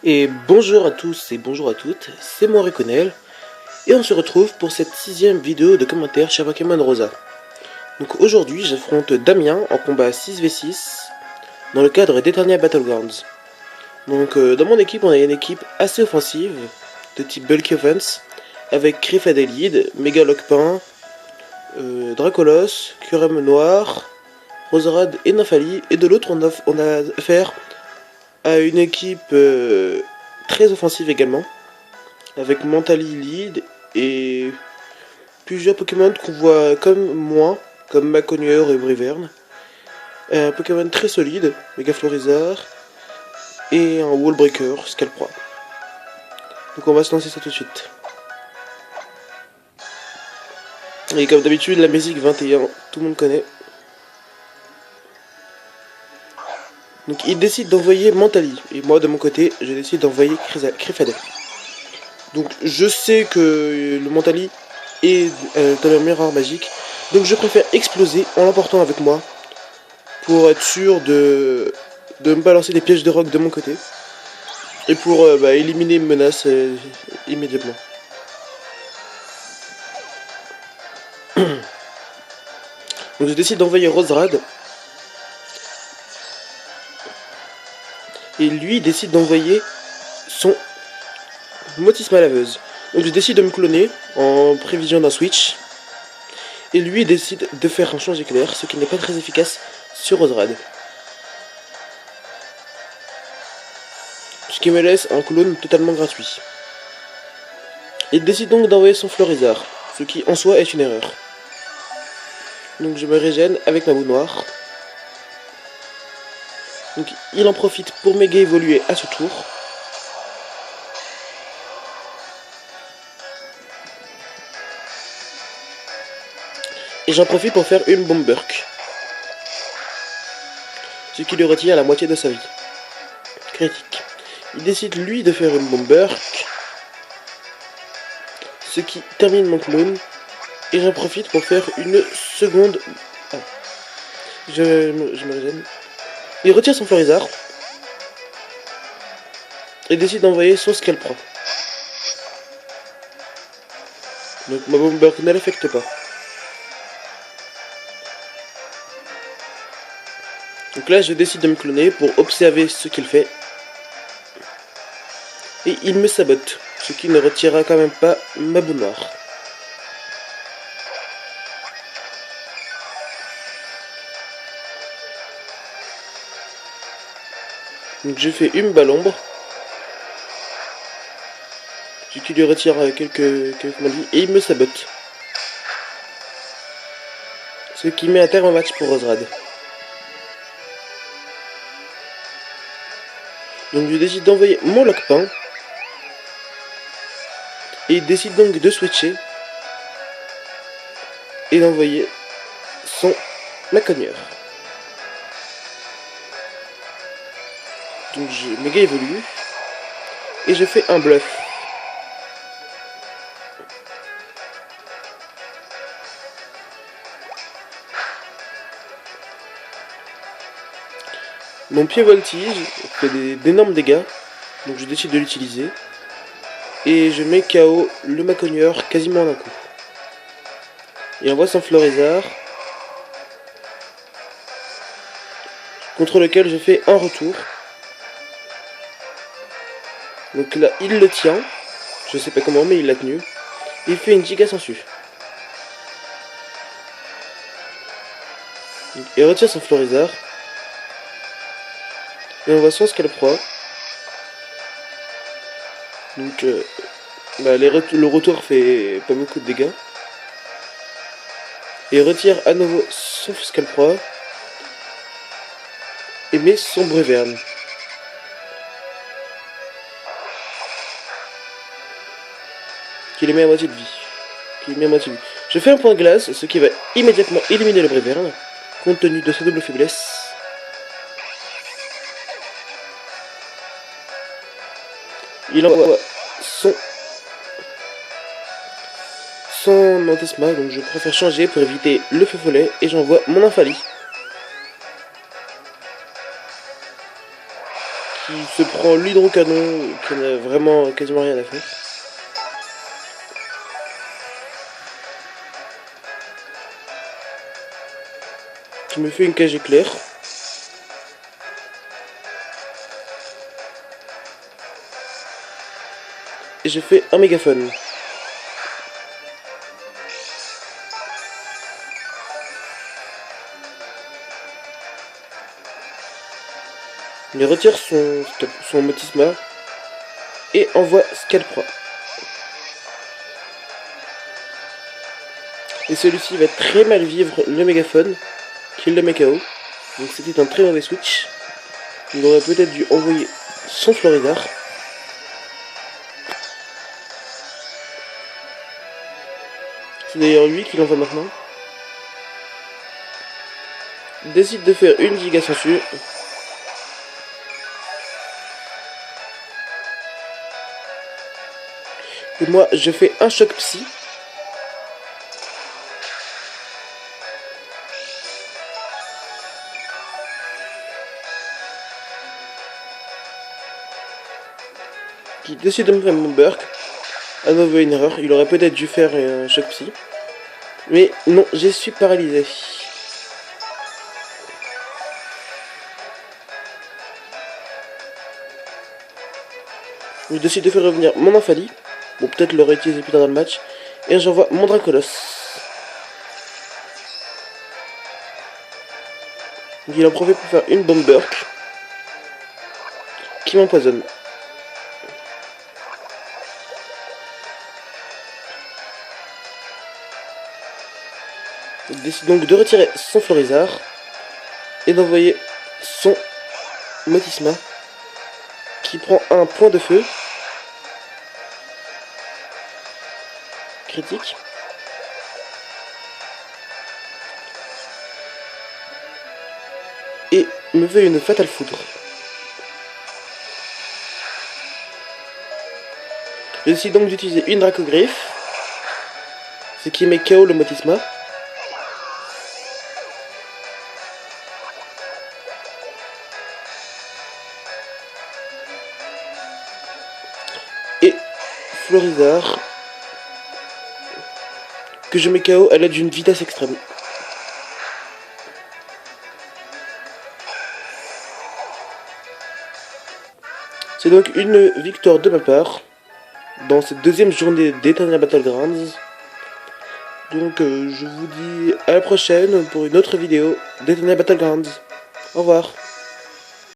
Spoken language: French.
Et bonjour à tous et bonjour à toutes, c'est moi Reconel, et on se retrouve pour cette 6ème vidéo de commentaires sur Pokémon Rosa. Donc aujourd'hui j'affronte Damien en combat 6v6 dans le cadre d'Eternia Battlegrounds. Donc dans mon équipe on a une équipe assez offensive, de type Bulky Offense, avec Crifadelide, Mega Lockpin, Dracolos, Kyurem Noir, Roserade et Nymphali, et de l'autre on a affaire à une équipe très offensive également, avec Mentally Lead et plusieurs Pokémon qu'on voit comme moi, comme Maconieur et Brivern. Un Pokémon très solide, Megaflorizard, et un Wallbreaker, Scalproie. Donc on va se lancer ça tout de suite. Et comme d'habitude, la musique 21, tout le monde connaît. Donc il décide d'envoyer Mentally, et moi de mon côté, je décide d'envoyer Crifadel. Donc je sais que le Mentally est dans la miroir magique, donc je préfère exploser en l'emportant avec moi pour être sûr de me balancer des pièges de rock de mon côté et pour éliminer une menace immédiatement. Donc je décide d'envoyer Roserade et lui décide d'envoyer son Motisma Laveuse. Donc je décide de me cloner en prévision d'un switch et lui décide de faire un change éclair, ce qui n'est pas très efficace sur Roserade. Ce qui me laisse un clone totalement gratuit. Il décide donc d'envoyer son Florizard, ce qui en soi est une erreur. Donc je me régène avec ma boue noire. Donc il en profite pour méga évoluer à ce tour. Et j'en profite pour faire une bombe Burk. Ce qui lui retire la moitié de sa vie. Critique. Il décide lui de faire une bombe Burk. Ce qui termine mon clone. Et j'en profite pour faire une seconde... Ah. Je me régène. Il retire son Florizard. Et décide d'envoyer son Scalproie. Donc ma bombe Burk ne l'affecte pas. Donc là je décide de me cloner pour observer ce qu'il fait. Et il me sabote. Ce qui ne retirera quand même pas ma boue noire. Donc je fais une balle ombre. Ce qui lui retire quelques maladies. Et il me sabote. Ce qui met un terme au match pour Roserade. Donc je décide d'envoyer mon Lockpin. Et il décide donc de switcher. Et d'envoyer son Maconieur. Donc je méga évolue. Et je fais un bluff. Mon pied voltige fait d'énormes dégâts. Donc je décide de l'utiliser. Et je mets KO le Maconieur quasiment d'un coup. Il envoie son Florizard. Contre lequel je fais un retour. Donc là, il le tient. Je sais pas comment, mais il l'a tenu. Il fait une giga sangsue. Il retire son Florizard. Et on voit son Scalproie. Donc le retour fait pas beaucoup de dégâts. Et il retire à nouveau son Scalproie. Et met son Breverne. Qui les met à moitié de vie. Je fais un point de glace, ce qui va immédiatement éliminer le Breverne, compte tenu de sa double faiblesse. Il envoie son Antisma, donc je préfère changer pour éviter le feu follet, et j'envoie mon Nymphali. qui se prend l'hydrocanon, qui n'a vraiment quasiment rien à faire. Qui me fait une cage éclair. Et j'ai fait un mégaphone. Il retire son Motisma et envoie Scalpra. Et celui-ci va très mal vivre le mégaphone, qui le met KO. Donc c'était un très mauvais switch. Il aurait peut-être dû envoyer son Florizard. C'est d'ailleurs lui qui l'envoie maintenant. Il décide de faire une giga censure. Et moi je fais un choc psy. Qui décide de me faire mon Burk. À nouveau une erreur, il aurait peut-être dû faire un choc psy. Mais non, je suis paralysé. Je décide de faire revenir mon Amphalie. Bon, peut-être l'aurait utilisé plus tard dans le match. Et j'envoie mon Dracolos. Donc il en profite pour faire une bombe Burk. Qui m'empoisonne. Il décide donc de retirer son Florizard. Et d'envoyer son Motisma. Qui prend un point de feu. Critique. Et me fait une fatale foudre. Je décide donc d'utiliser une Dracogriffe. Ce qui met KO le Motisma. Et Florizard. Que je mets KO à l'aide d'une vitesse extrême. C'est donc une victoire de ma part dans cette deuxième journée d'Eternal Battlegrounds. Donc je vous dis à la prochaine pour une autre vidéo d'Eternal Battlegrounds. Au revoir.